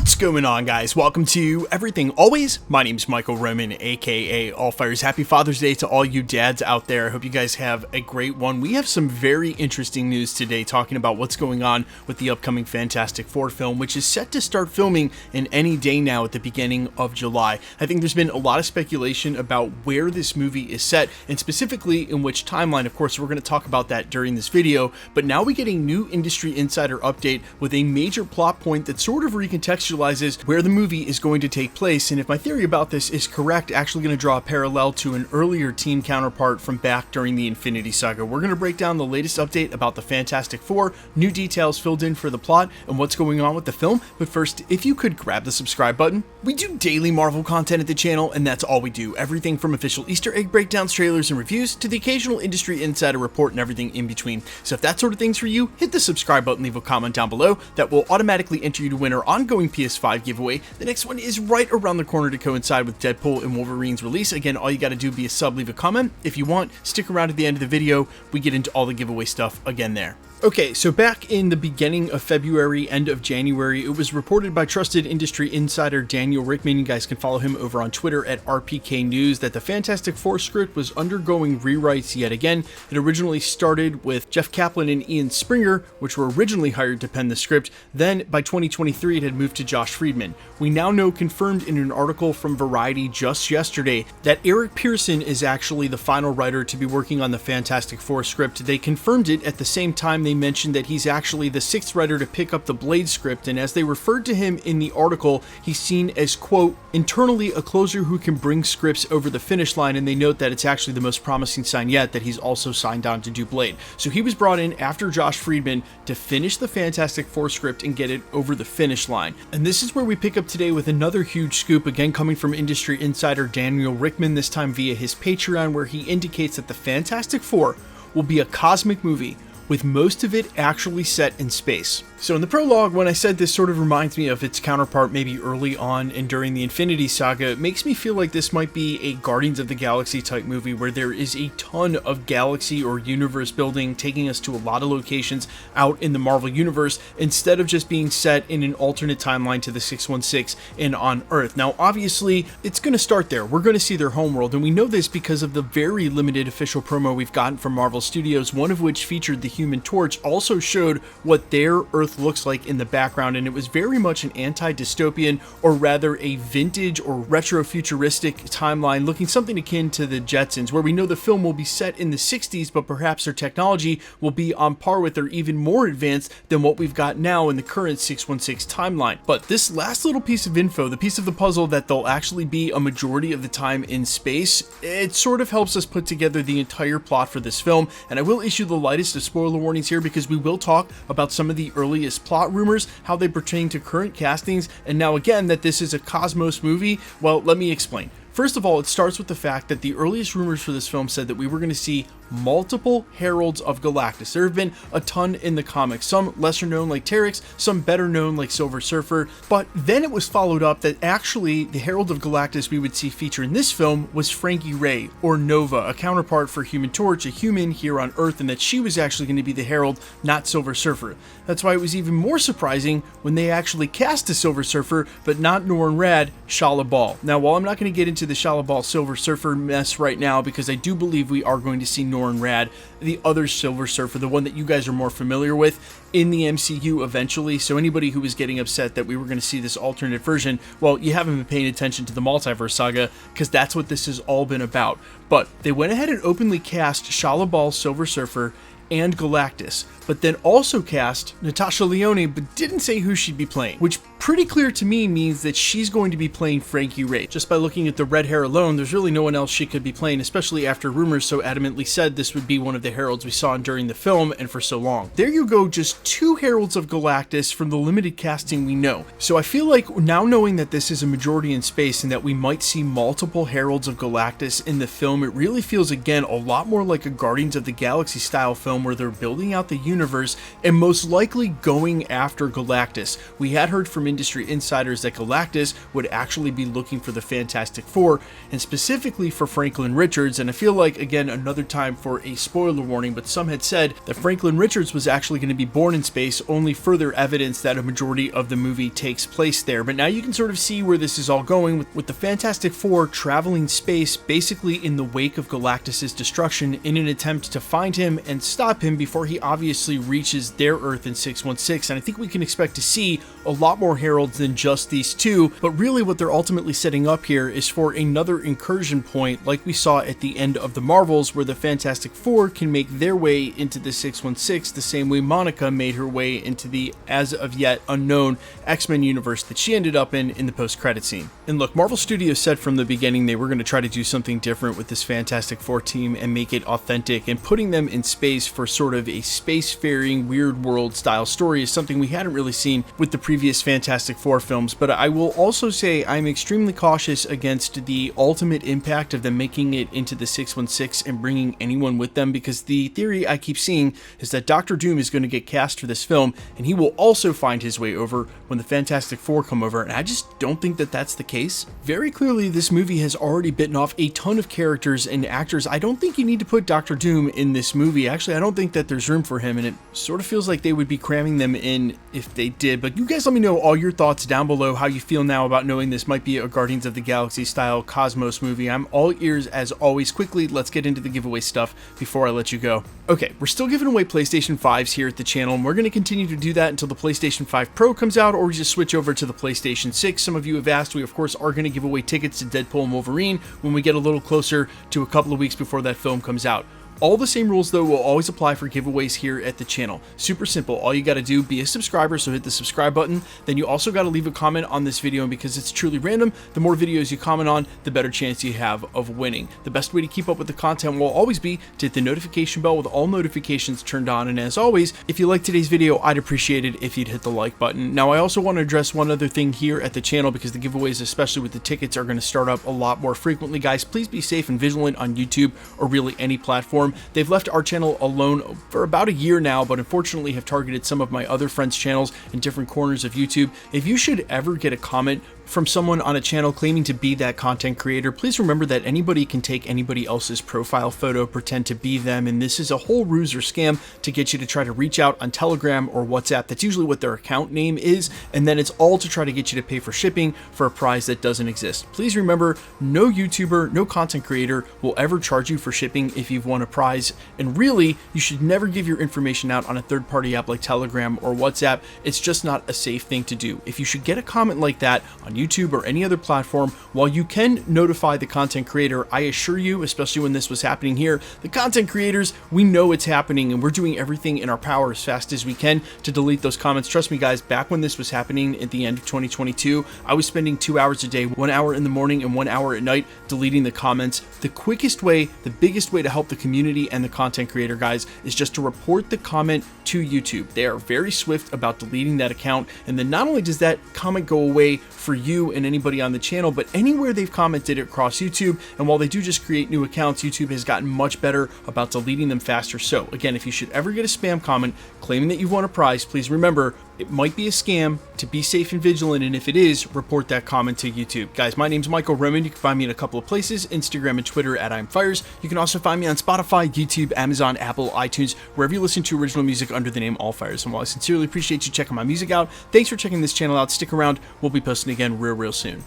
What's going on, guys? Welcome to Everything Always. My name's Michael Roman, aka Allfires. Happy Father's Day to all you dads out there. I hope you guys have a great one. We have some very interesting news today talking about what's going on with the upcoming Fantastic Four film, which is set to start filming in any day now at the beginning of July. I think there's been a lot of speculation about where this movie is set and specifically in which timeline. Of course, we're going to talk about that during this video, but now we get a new industry insider update with a major plot point that sort of recontextualizes where the movie is going to take place, and if my theory about this is correct, actually going to draw a parallel to an earlier team counterpart from back during the Infinity Saga. We're going to break down the latest update about the Fantastic Four, new details filled in for the plot, and what's going on with the film. But first, if you could grab the subscribe button. We do daily Marvel content at the channel, and that's all we do. Everything from official Easter egg breakdowns, trailers, and reviews, to the occasional industry insider report and everything in between. So if that sort of thing's for you, hit the subscribe button, leave a comment down below. That will automatically enter you to win our ongoing PS5 giveaway. The next one is right around the corner to coincide with Deadpool and Wolverine's release. Again, all you got to do be a sub, leave a comment. If you want, stick around at the end of the video. We get into all the giveaway stuff again there. Okay, so back in the beginning of February, end of January, it was reported by trusted industry insider Daniel Rickman, you guys can follow him over on Twitter at RPK News, that the Fantastic Four script was undergoing rewrites yet again. It originally started with Jeff Kaplan and Ian Springer, which were originally hired to pen the script. Then by 2023, it had moved to Josh Friedman. We now know, confirmed in an article from Variety just yesterday, that Eric Pearson is actually the final writer to be working on the Fantastic Four script. They confirmed it at the same time they mentioned that he's actually the sixth writer to pick up the Blade script, and as they referred to him in the article, he's seen as, quote, internally a closer who can bring scripts over the finish line, and they note that it's actually the most promising sign yet that he's also signed on to do Blade. So he was brought in after Josh Friedman to finish the Fantastic Four script and get it over the finish line. And this is where we pick up today with another huge scoop, again coming from industry insider Daniel Rickman, this time via his Patreon, where he indicates that the Fantastic Four will be a cosmic movie, with most of it actually set in space. So in the prologue, when I said this sort of reminds me of its counterpart maybe early on and during the Infinity Saga, it makes me feel like this might be a Guardians of the Galaxy type movie where there is a ton of galaxy or universe building, taking us to a lot of locations out in the Marvel Universe, instead of just being set in an alternate timeline to the 616 and on Earth. Now obviously, it's going to start there. We're going to see their homeworld, and we know this because of the very limited official promo we've gotten from Marvel Studios, one of which featured the Human Torch, also showed what their Earth looks like in the background, and it was very much an anti-dystopian, or rather a vintage or retro-futuristic timeline looking something akin to the Jetsons, where we know the film will be set in the 60s, but perhaps their technology will be on par with or even more advanced than what we've got now in the current 616 timeline. But this last little piece of info, the piece of the puzzle that they'll actually be a majority of the time in space, it sort of helps us put together the entire plot for this film. And I will issue the lightest of spoiler warnings here, because we will talk about some of the earliest plot rumors, how they pertain to current castings, and now again that this is a Cosmos movie. Well, let me explain. First of all, it starts with the fact that the earliest rumors for this film said that we were going to see multiple Heralds of Galactus. There have been a ton in the comics, some lesser known like Terex, some better known like Silver Surfer, but then it was followed up that actually the Herald of Galactus we would see feature in this film was Frankie Ray, or Nova, a counterpart for Human Torch, a human here on Earth, and that she was actually going to be the Herald, not Silver Surfer. That's why it was even more surprising when they actually cast a Silver Surfer, but not Norrin Radd, Shala Bal. Now, while I'm not going to get into the Shala Bal Silver Surfer mess right now, because I do believe we are going to see Norrin Radd, the other Silver Surfer, the one that you guys are more familiar with, in the MCU eventually. So anybody who was getting upset that we were going to see this alternate version, well, you haven't been paying attention to the Multiverse Saga, because that's what this has all been about. But they went ahead and openly cast Shala Bal Silver Surfer and Galactus, but then also cast Natasha Lyonne, but didn't say who she'd be playing, which pretty clear to me means that she's going to be playing Frankie Ray. Just by looking at the red hair alone, there's really no one else she could be playing, especially after rumors so adamantly said this would be one of the Heralds we saw during the film and for so long. There you go, just two Heralds of Galactus from the limited casting we know. So I feel like now knowing that this is a majority in space and that we might see multiple Heralds of Galactus in the film, it really feels again a lot more like a Guardians of the Galaxy style film where they're building out the universe and most likely going after Galactus. We had heard from industry insiders that Galactus would actually be looking for the Fantastic Four, and specifically for Franklin Richards. And I feel like, again, another time for a spoiler warning, but some had said that Franklin Richards was actually going to be born in space, only further evidence that a majority of the movie takes place there. But now you can sort of see where this is all going, with the Fantastic Four traveling space basically in the wake of Galactus's destruction in an attempt to find him and stop him before he obviously reaches their Earth in 616. And I think we can expect to see a lot more heralds than just these two, but really what they're ultimately setting up here is for another incursion point like we saw at the end of the Marvels, where the Fantastic Four can make their way into the 616 the same way Monica made her way into the as of yet unknown X-Men universe that she ended up in the post-credit scene. And look, Marvel Studios said from the beginning they were going to try to do something different with this Fantastic Four team and make it authentic, and putting them in space for sort of a spacefaring weird world style story is something we hadn't really seen with the previous Fantastic Four films. But I will also say I'm extremely cautious against the ultimate impact of them making it into the 616 and bringing anyone with them, because the theory I keep seeing is that Doctor Doom is going to get cast for this film, and he will also find his way over when the Fantastic Four come over, and I just don't think that that's the case. Very clearly, this movie has already bitten off a ton of characters and actors. I don't think you need to put Doctor Doom in this movie. Actually, I don't think that there's room for him, and it sort of feels like they would be cramming them in if they did. But you guys let me know all your thoughts down below, how you feel now about knowing this might be a Guardians of the Galaxy style Cosmos movie. I'm all ears as always. Quickly, let's get into the giveaway stuff before I let you go. Okay, we're still giving away PlayStation 5s here at the channel, and we're going to continue to do that until the PlayStation 5 Pro comes out, or we just switch over to the PlayStation 6. Some of you have asked. We of course are going to give away tickets to Deadpool and Wolverine when we get a little closer to a couple of weeks before that film comes out. All the same rules, though, will always apply for giveaways here at the channel. Super simple. All you got to do, be a subscriber, so hit the subscribe button. Then you also got to leave a comment on this video, and because it's truly random, the more videos you comment on, the better chance you have of winning. The best way to keep up with the content will always be to hit the notification bell with all notifications turned on. And as always, if you liked today's video, I'd appreciate it if you'd hit the like button. Now, I also want to address one other thing here at the channel, because the giveaways, especially with the tickets, are going to start up a lot more frequently. Guys, please be safe and vigilant on YouTube or really any platform. They've left our channel alone for about a year now, but unfortunately have targeted some of my other friends' channels in different corners of YouTube. If you should ever get a comment from someone on a channel claiming to be that content creator, please remember that anybody can take anybody else's profile photo, pretend to be them, and this is a whole ruse or scam to get you to try to reach out on Telegram or WhatsApp. That's usually what their account name is, and then it's all to try to get you to pay for shipping for a prize that doesn't exist. Please remember, no YouTuber, no content creator will ever charge you for shipping if you've won a prize, and really, you should never give your information out on a third-party app like Telegram or WhatsApp. It's just not a safe thing to do. If you should get a comment like that on YouTube or any other platform, while you can notify the content creator, I assure you, especially when this was happening here, the content creators, we know it's happening, and we're doing everything in our power as fast as we can to delete those comments. Trust me, guys, back when this was happening at the end of 2022, I was spending 2 hours a day, 1 hour in the morning and 1 hour at night, deleting the comments. The quickest way, the biggest way to help the community and the content creator, guys, is just to report the comment to YouTube. They are very swift about deleting that account, and then not only does that comment go away for you and anybody on the channel, but anywhere they've commented across YouTube. And while they do just create new accounts, YouTube has gotten much better about deleting them faster. So again, if you should ever get a spam comment claiming that you've won a prize, please remember, it might be a scam. To be safe and vigilant, and if it is, report that comment to YouTube. Guys, my name's Michael Roman. You can find me in a couple of places, Instagram and Twitter at I'mFires. You can also find me on Spotify, YouTube, Amazon, Apple, iTunes, wherever you listen to original music under the name Allfires. And while I sincerely appreciate you checking my music out, thanks for checking this channel out. Stick around. We'll be posting again real soon.